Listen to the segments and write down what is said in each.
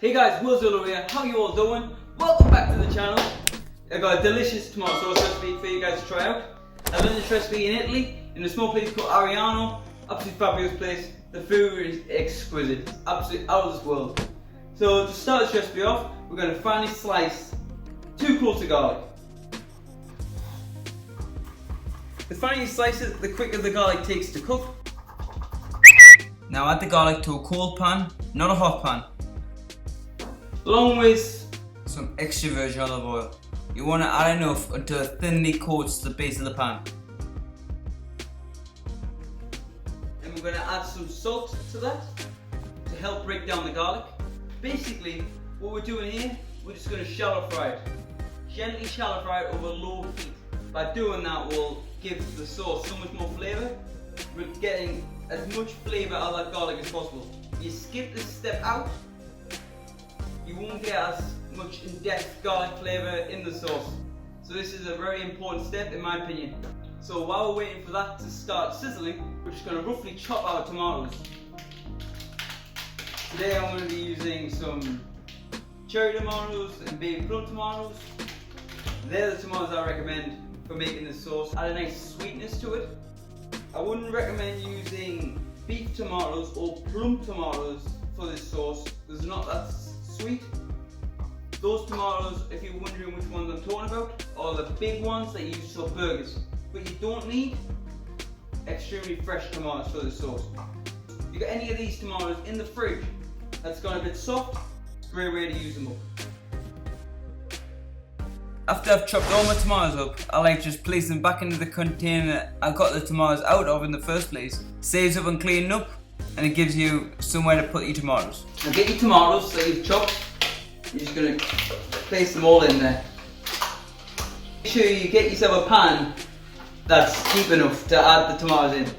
Hey guys, Zulu here. How you all doing? Welcome back to the channel. I've got a delicious tomato sauce recipe for you guys to try out. I learned this recipe in Italy, in a small place called Ariano. Absolutely fabulous place. The food is exquisite. It's absolutely out of this world. So to start this recipe off, we're going to finely slice 2 cloves of garlic. The finer you slice it, the quicker the garlic takes to cook. Now add the garlic to a cold pan, not a hot pan, along with some extra virgin olive oil. You want to add enough until it thinly coats the base of the pan. And we're going to add some salt to that to help break down the garlic. Basically, what we're doing here, we're just going to shallow fry it. Gently shallow fry it over low heat. By doing that, we'll give the sauce so much more flavour. We're getting as much flavour out of that garlic as possible. If you skip this step out, you won't get as much in-depth garlic flavour in the sauce. So this is a very important step in my opinion. So while we're waiting for that to start sizzling, we're just going to roughly chop our tomatoes. Today I'm going to be using some cherry tomatoes and baby plum tomatoes. They're the tomatoes I recommend for making this sauce. Add a nice sweetness to it. I wouldn't recommend using beef tomatoes or plum tomatoes for this sauce because they're not that sweet. Those tomatoes, if you're wondering which ones I'm talking about, are the big ones that you use for burgers. But you don't need extremely fresh tomatoes for this sauce. If you got any of these tomatoes in the fridge that's gone a bit soft, great way to use them up. After I've chopped all my tomatoes up, I like just place them back into the container I got the tomatoes out of in the first place. Saves up on cleaning up, and it gives you somewhere to put your tomatoes. Now get your tomatoes that you've chopped. You're just going to place them all in there. Make sure you get yourself a pan that's deep enough to add the tomatoes in.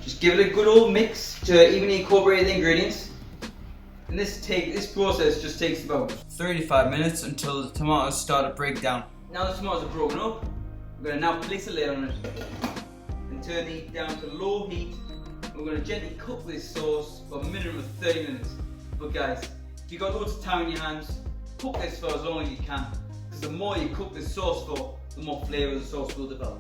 Just give it a good old mix to evenly incorporate the ingredients. And this process just takes about 35 minutes until the tomatoes start to break down. Now the tomatoes are broken up, we're going to now place a lid on it and turn the heat down to low heat. We're going to gently cook this sauce for a minimum of 30 minutes. But guys, if you've got loads of time in your hands, cook this for as long as you can. Because the more you cook this sauce for, the more flavour the sauce will develop.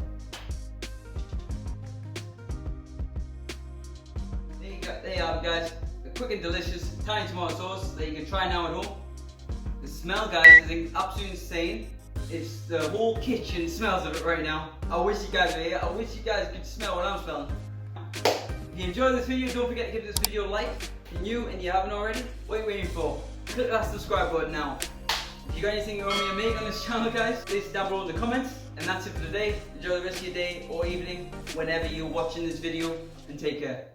There you have it guys. Quick and delicious Italian tomato sauce that you can try now at home. The smell guys is absolutely insane. It's the whole kitchen smells of it right now. I wish you guys were here. I wish you guys could smell what I'm smelling. If you enjoyed this video, don't forget to give this video a like. If you're new and you haven't already, what are you waiting for? Click that subscribe button now. If you got anything you want me to make on this channel guys, please down below in the comments. And that's it for today. Enjoy the rest of your day or evening whenever you're watching this video, and take care.